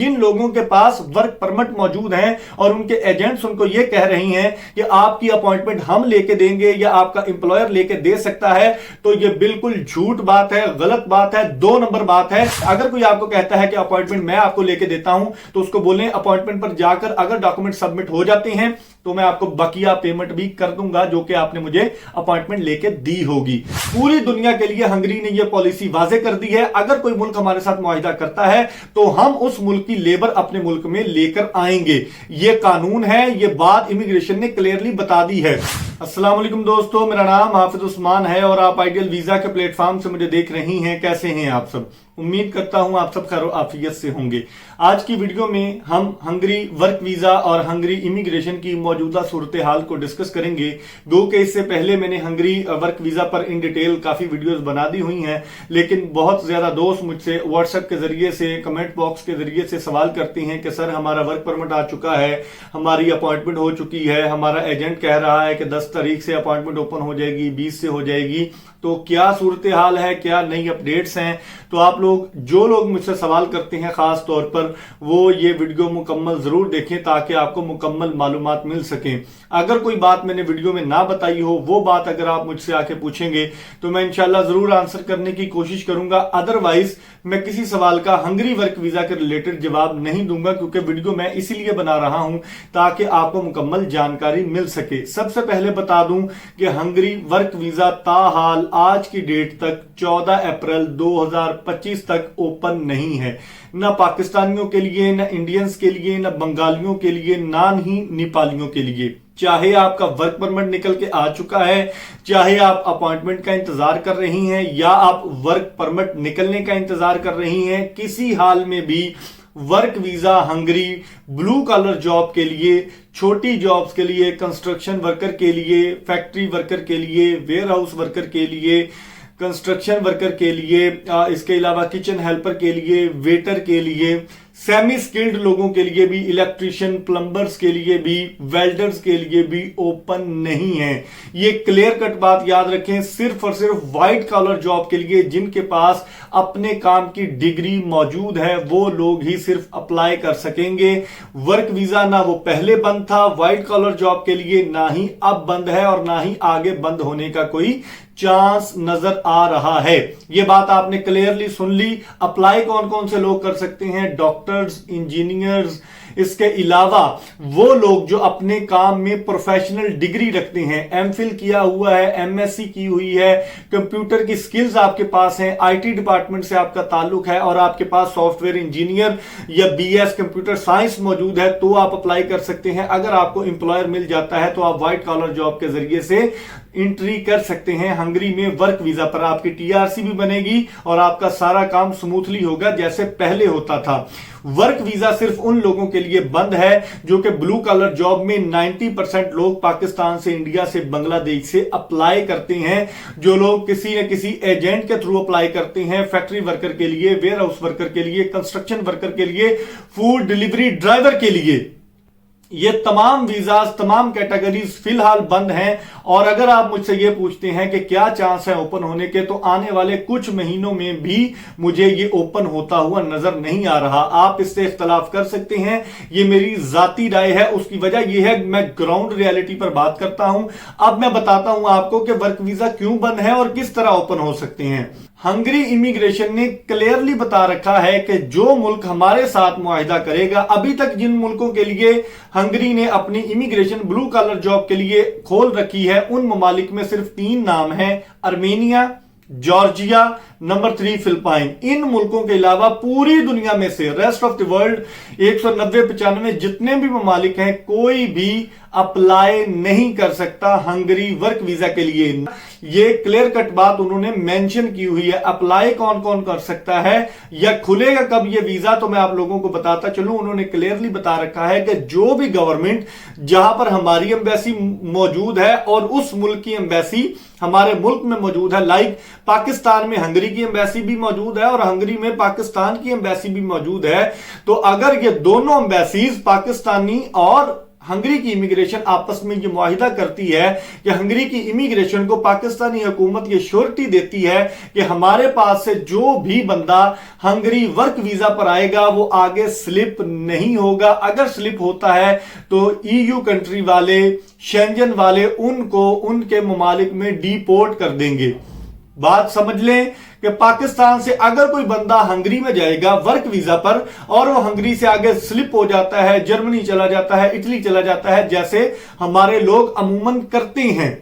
जिन लोगों के पास work permit मौजूद हैं और उनके एजेंट्स उनको यह कह रही हैं कि आपकी अपॉइंटमेंट हम लेके देंगे या आपका एम्प्लॉयर लेके दे सकता है, तो यह बिल्कुल झूठ बात है, गलत बात है, 2 नंबर बात है। अगर कोई आपको कहता है कि अपॉइंटमेंट मैं आपको लेके देता हूं, तो उसको बोलें अपॉइंटमेंट पर जाकर अगर डॉक्यूमेंट सबमिट हो जाते हैं तो मैं आपको बकिया पेमेंट भी कर दूंगा जो कि आपने मुझे अपॉइंटमेंट लेके दी होगी। पूरी दुनिया के लिए हंगरी ने यह पॉलिसी वाजे कर दी है, अगर कोई मुल्क हमारे साथ मुआहिदा करता है तो हम उस मुल्क की लेबर अपने मुल्क में लेकर आएंगे। यह कानून है, यह बात इमिग्रेशन ने क्लियरली बता दी है। अस्सलाम वालेकुम दोस्तों, मेरा नाम हाफिज उस्मान है और आप आइडियल वीजा के प्लेटफॉर्म से मुझे देख रही हैं। कैसे हैं आप सब? उम्मीद करता हूं आप सब खैर आफियत से होंगे। आज की वीडियो में हम हंगरी वर्क वीजा और हंगरी इमिग्रेशन की मौजूदा सूरत हाल को डिस्कस करेंगे। दो के इससे पहले मैंने हंगरी वर्क वीजा पर इन डिटेल काफी वीडियोस बना दी हुई हैं, लेकिन बहुत ज्यादा दोस्त मुझसे व्हाट्सएप के जरिए से, कमेंट बॉक्स के जरिए से सवाल करते हैं कि सर हमारा वर्क परमिट आ चुका है, हमारी अपॉइंटमेंट हो चुकी है, हमारा एजेंट कह रहा है कि 10 तारीख से अपॉइंटमेंट ओपन हो जाएगी, 20 से हो जाएगी, तो क्या सूरत हाल है, क्या नई अपडेट्स हैं? तो आप लोग जो लोग मुझसे सवाल करते हैं खास तौर पर, वो ये वीडियो मुकम्मल जरूर देखें ताकि आपको मुकम्मल मालूमात मिल सके। अगर कोई बात मैंने वीडियो में ना बताई हो, वो बात अगर आप मुझसे आके पूछेंगे तो मैं इंशाल्लाह जरूर आंसर करने की कोशिश करूंगा। अदरवाइज मैं किसी सवाल का हंगरी वर्क वीजा के रिलेटेड जवाब नहीं दूंगा, क्योंकि वीडियो मैं इसीलिए बना रहा हूं ताकि आपको मुकम्मल जानकारी मिल सके। सबसे पहले बता दूं कि हंगरी वर्क वीजा ताहाल आज की डेट तक 14 अप्रैल 2025 तक ओपन नहीं है। ना पाकिस्तानियों के लिए, ना इंडियंस के लिए, ना बंगालियों के लिए, ना ही नेपालियों के लिए। चाहे आपका वर्क परमिट निकल के आ चुका है, चाहे आप अपॉइंटमेंट का इंतजार कर रही हैं या आप वर्क परमिट निकलने का इंतजार कर रही हैं, किसी हाल में भी work visa Hungary blue collar job के लिए, छोटी जॉब्स के लिए, कंस्ट्रक्शन वर्कर के लिए, फैक्ट्री वर्कर के लिए, वेयर हाउस वर्कर के लिए, कंस्ट्रक्शन वर्कर के लिए, इसके अलावा किचन हेल्पर के लिए, वेटर के लिए, सेमी स्किल्ड लोगों के लिए भी, इलेक्ट्रिशियन, प्लम्बर्स के लिए भी, वेल्डर्स के लिए भी ओपन नहीं है। ये क्लियर कट बात याद रखें। सिर्फ और सिर्फ व्हाइट कॉलर जॉब के लिए, जिनके पास अपने काम की डिग्री मौजूद है, वो लोग ही सिर्फ अप्लाई कर सकेंगे। वर्क वीजा ना वो पहले बंद था व्हाइट कॉलर जॉब के लिए, ना ही अब बंद है और ना ही आगे बंद होने का कोई चांस नजर आ रहा है। यह बात आपने क्लियरली सुन ली। अप्लाई कौन कौन से लोग कर सकते हैं? डॉक्टर्स, इंजीनियर्स, इसके अलावा वो लोग जो अपने काम में प्रोफेशनल डिग्री रखते हैं, एमफिल किया हुआ है, एमएससी की हुई है, कंप्यूटर की स्किल्स आपके पास हैं, आईटी डिपार्टमेंट से आपका ताल्लुक है और आपके पास सॉफ्टवेयर इंजीनियर या बीएस कंप्यूटर साइंस मौजूद है, तो आप अप्लाई कर सकते हैं। अगर आपको एम्प्लॉयर मिल जाता है तो आप व्हाइट कॉलर जॉब के जरिए से एंट्री कर सकते हैं हंगरी में वर्क वीजा पर। आपकी टीआरसी भी बनेगी और आपका सारा काम स्मूथली होगा जैसे पहले होता था। वर्क वीजा सिर्फ उन लोगों के लिए बंद है जो कि ब्लू कॉलर जॉब में 90% लोग पाकिस्तान से, इंडिया से, बांग्लादेश से अप्लाई करते हैं। जो लोग किसी न किसी एजेंट के थ्रू अप्लाई करते हैं, फैक्ट्री वर्कर के लिए, वेयर हाउस वर्कर के लिए, कंस्ट्रक्शन वर्कर के लिए, फूड डिलीवरी ड्राइवर के लिए, ये तमाम वीजाज, तमाम कैटेगरीज फिलहाल बंद हैं। और अगर आप मुझसे ये पूछते हैं कि क्या चांस है ओपन होने के, तो आने वाले कुछ महीनों में भी मुझे ये ओपन होता हुआ नजर नहीं आ रहा। आप इससे इख्तलाफ कर सकते हैं, ये मेरी जाती राय है। उसकी वजह यह है मैं ग्राउंड रियलिटी पर बात करता हूं। अब मैं बताता हूं आपको कि वर्क वीजा क्यों बंद है और किस तरह ओपन हो सकते हैं। हंगरी इमिग्रेशन ने क्लियरली बता रखा है कि जो मुल्क हमारे साथ मुआहिदा करेगा, अभी तक जिन मुल्कों के लिए हंगरी ने अपनी इमिग्रेशन ब्लू कॉलर जॉब के लिए खोल रखी है, उन ममालिक में सिर्फ 3 नाम हैं: अर्मेनिया, जॉर्जिया, नंबर 3 फिलिपाइन। इन मुल्कों के अलावा पूरी दुनिया में से रेस्ट ऑफ द वर्ल्ड 190-95 जितने भी ममालिक हैं, कोई भी अप्लाई नहीं कर सकता हंगरी वर्क वीजा के लिए। ये क्लियर कट बात उन्होंने मेंशन की हुई है। अप्लाई कौन कौन कर सकता है या खुलेगा कब ये वीजा, तो मैं आप लोगों को बताता चलूं। उन्होंने क्लियरली बता रखा है कि जो भी गवर्नमेंट जहां पर हमारी एम्बेसी मौजूद है और उस मुल्क की एम्बेसी हमारे मुल्क में मौजूद है, लाइक पाकिस्तान में हंगरी की एम्बेसी भी मौजूद है और हंगरी में पाकिस्तान की एम्बेसी भी मौजूद है, तो अगर ये दोनों एम्बेसीज पाकिस्तानी और हंगरी की इमिग्रेशन आपस में ये मुआहिदा करती है कि हंगरी की इमिग्रेशन को पाकिस्तानी हुकूमत ये श्योरिटी देती है कि हमारे पास से जो भी बंदा हंगरी वर्क वीजा पर आएगा वो आगे स्लिप नहीं होगा। अगर स्लिप होता है तो ईयू कंट्री वाले, शेंजन वाले उनको उनके ममालिक में डिपोर्ट कर देंगे। बात समझ लें कि पाकिस्तान से अगर कोई बंदा हंगरी में जाएगा वर्क वीजा पर और वो हंगरी से आगे स्लिप हो जाता है, जर्मनी चला जाता है, इटली चला जाता है, जैसे हमारे लोग अमूमन करते हैं,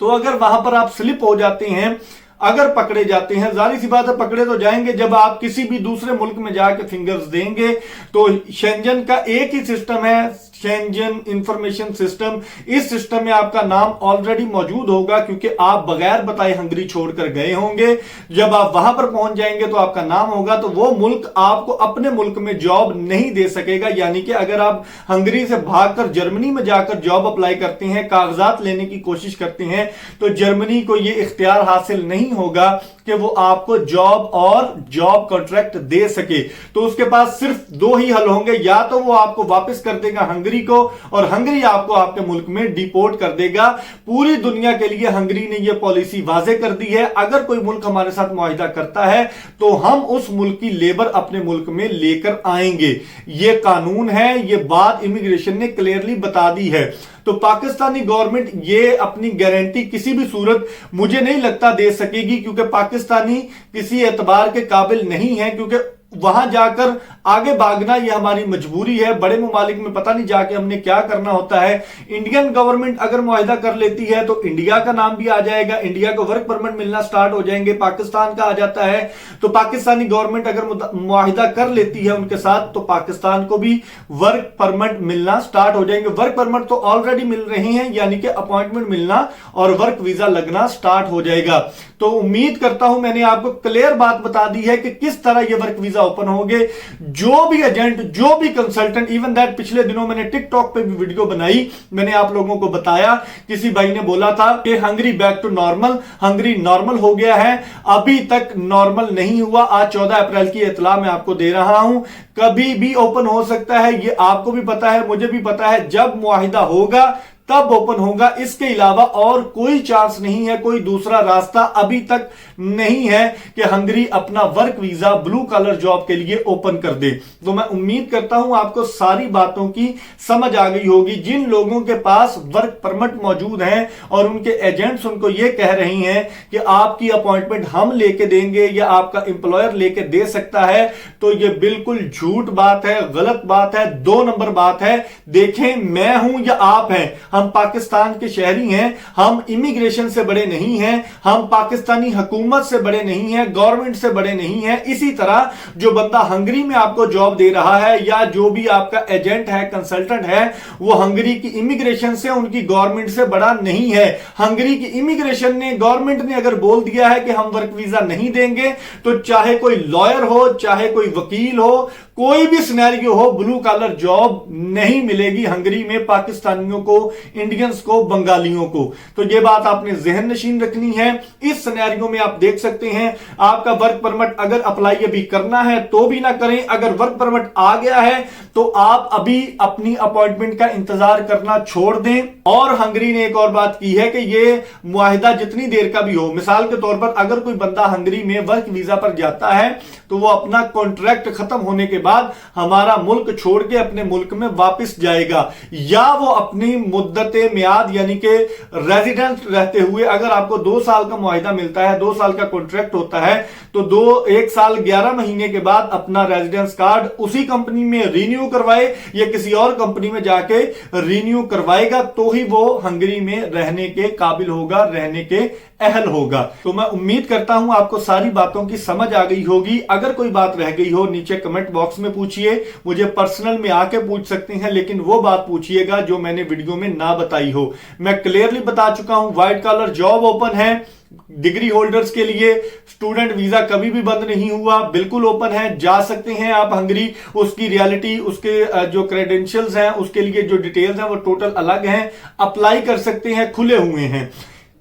तो अगर वहां पर आप स्लिप हो जाते हैं, अगर पकड़े जाते हैं, जाहिर सी बात है पकड़े तो जाएंगे। जब आप किसी भी दूसरे मुल्क में जाके फिंगर्स देंगे तो शेंजन का एक ही सिस्टम है, शेंजन इंफॉर्मेशन सिस्टम। इस सिस्टम में आपका नाम ऑलरेडी मौजूद होगा क्योंकि आप बगैर बताए हंगरी छोड़कर गए होंगे। जब आप वहां पर पहुंच जाएंगे तो आपका नाम होगा, तो वो मुल्क आपको अपने मुल्क में जॉब नहीं दे सकेगा। यानी कि अगर आप हंगरी से भागकर जर्मनी में जाकर जॉब अप्लाई करते हैं, कागजात लेने की कोशिश करते हैं, तो जर्मनी को यह इख्तियार हासिल नहीं होगा कि वो आपको जॉब और जॉब कॉन्ट्रैक्ट दे सके। तो उसके पास सिर्फ दो ही हल होंगे, या तो वो आपको वापस कर देगा हंगरी को और हंगरी आपको आपके मुल्क में डिपोर्ट कर देगा। पूरी दुनिया के लिए हंगरी ने यह पॉलिसी वाजे कर दी है, अगर कोई मुल्क हमारे साथ मुआहिदा करता है तो हम उस मुल्क की लेबर अपने मुल्क में लेकर आएंगे। यह कानून है, यह बात इमिग्रेशन ने क्लियरली बता दी है। तो पाकिस्तानी गवर्नमेंट ये अपनी गारंटी किसी भी सूरत मुझे नहीं लगता दे सकेगी, क्योंकि पाकिस्तानी किसी एतबार के काबिल नहीं है, क्योंकि वहां जाकर आगे भागना यह हमारी मजबूरी है। बड़े ममालिक में पता नहीं जाके हमने क्या करना होता है। इंडियन गवर्नमेंट अगर मुआहिदा कर लेती है तो इंडिया का नाम भी आ जाएगा, इंडिया को वर्क परमिट मिलना स्टार्ट हो जाएंगे। पाकिस्तान का आ जाता है तो पाकिस्तानी गवर्नमेंट अगर मुआहिदा कर लेती है उनके साथ तो पाकिस्तान को भी वर्क परमिट मिलना स्टार्ट हो जाएंगे। वर्क परमिट तो ऑलरेडी मिल रही है, यानी कि अपॉइंटमेंट मिलना और वर्क वीजा लगना स्टार्ट हो जाएगा। तो उम्मीद करता हूं मैंने आपको क्लियर बात बता दी है कि किस तरह यह वर्क वीजा ओपन होंगे। जो भी एजेंट, जो भी कंसल्टेंट, इवन दैट पिछले दिनों मैंने टिकटॉक पे भी वीडियो बनाई, मैंने आप लोगों को बताया, किसी भाई ने बोला था कि Hungary back to normal, Hungary normal हो गया है। अभी तक नॉर्मल नहीं हुआ। आज 14 अप्रैल की इत्तला मैं आपको दे रहा हूं, कभी भी ओपन हो सकता है। ये आपको भी पता है, मुझे भी पता है। जब मुआहिदा होगा तब ओपन होगा, इसके अलावा और कोई चांस नहीं है, कोई दूसरा रास्ता अभी तक नहीं है कि हंगरी अपना work visa blue collar job के लिए ओपन कर दे। तो मैं उम्मीद करता हूं आपको सारी बातों की समझ आ गई होगी। जिन लोगों के पास वर्क परमिट मौजूद हैं और उनके एजेंट्स उनको यह कह रही हैं कि आपकी अपॉइंटमेंट हम लेके देंगे या आपका एम्प्लॉयर लेके दे सकता है, तो यह बिल्कुल झूठ बात है, गलत बात है, 2 नंबर बात है। देखें, मैं हूं या आप हैं, हम पाकिस्तान के शहरी हैं, हम इमिग्रेशन से बड़े नहीं हैं, हम पाकिस्तानी हुकूमत से बड़े नहीं हैं, गवर्नमेंट से बड़े नहीं हैं। इसी तरह जो बंदा हंगरी में आपको जॉब दे रहा है या जो भी आपका एजेंट है, कंसल्टेंट है, वो हंगरी की इमिग्रेशन से, उनकी गवर्नमेंट से बड़ा नहीं है। हंगरी की इमिग्रेशन ने, गवर्नमेंट ने अगर बोल दिया है कि हम वर्क वीजा नहीं देंगे, तो चाहे कोई लॉयर हो, चाहे कोई वकील हो, कोई भी सिनेरियो हो, ब्लू कॉलर जॉब नहीं मिलेगी हंगरी में पाकिस्तानियों को, इंडियंस को, बंगालियों को। तो यह बात आपने जहन नशीन रखनी है। इस सिनेरियो में आप देख सकते हैं, आपका वर्क परमिट अगर अप्लाई अभी करना है तो भी ना करें, अगर वर्क परमिट आ गया है तो आप अभी अपनी अपॉइंटमेंट का इंतजार करना छोड़ दें। और हंगरी ने एक और बात की है कि यह मुआहिदा जितनी देर का भी हो, मिसाल के तौर पर अगर कोई बंदा हंगरी में वर्क वीजा पर जाता है तो वो अपना कॉन्ट्रैक्ट खत्म होने के बाद हमारा मुल्क छोड़ के अपने मुल्क में वापस जाएगा, या वो अपनी मुद्दते मियाद यानी कि रेजिडेंट रहते हुए, अगर आपको 2 साल का मुआहिदा मिलता है, 2 साल का कॉन्ट्रैक्ट होता है, तो 1 साल 11 महीने के बाद अपना रेजिडेंस कार्ड उसी कंपनी में रिन्यू करवाए या किसी और कंपनी में जाके रिन्यू करवाएगा, तो ही वो हंगरी में रहने के काबिल होगा, रहने के अहल होगा। तो मैं उम्मीद करता हूं आपको सारी बातों की समझ आ गई होगी। अगर कोई बात रह गई हो नीचे कमेंट बॉक्स में पूछिए, मुझे पर्सनल में आके पूछ सकते हैं, लेकिन वो बात पूछिएगा जो मैंने वीडियो में ना बताई हो। मैं क्लियरली बता चुका हूं, व्हाइट कॉलर जॉब ओपन है डिग्री होल्डर्स के लिए। स्टूडेंट वीजा कभी भी बंद नहीं हुआ, बिल्कुल ओपन है, जा सकते हैं आप हंगरी। उसकी रियलिटी, उसके जो क्रेडेंशियल्स हैं, उसके लिए जो डिटेल्स हैं वो टोटल अलग हैं, अप्लाई कर सकते हैं, खुले हुए हैं।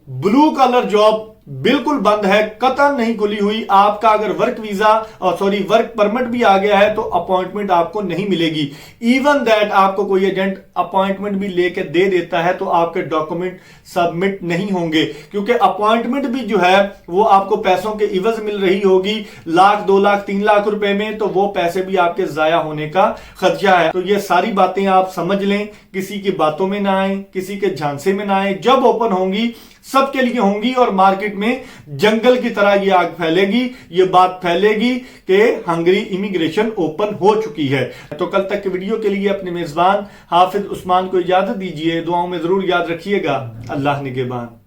ब्लू कॉलर जॉब बिल्कुल बंद है, कतई नहीं खुली हुई। आपका अगर वर्क परमिट भी आ गया है तो अपॉइंटमेंट आपको नहीं मिलेगी। इवन दैट आपको कोई एजेंट अपॉइंटमेंट भी लेके दे देता है तो आपके डॉक्यूमेंट सबमिट नहीं होंगे, क्योंकि अपॉइंटमेंट भी जो है वो आपको पैसों के इवज मिल रही होगी, 1 लाख 2 लाख 3 लाख रुपए में, तो वो पैसे भी आपके जाया होने का खदशा है। तो ये सारी बातें आप समझ लें, किसी की बातों में ना आए, किसी के झांसे में ना आए। जब ओपन होंगी सबके लिए होंगी और मार्केट में जंगल की तरह ये आग फैलेगी, ये बात फैलेगी कि हंगरी इमिग्रेशन ओपन हो चुकी है। तो कल तक के वीडियो के लिए अपने मेजबान हाफिज उस्मान को इजाजत दीजिए। दुआओं में जरूर याद रखिएगा। अल्लाह निगहबान।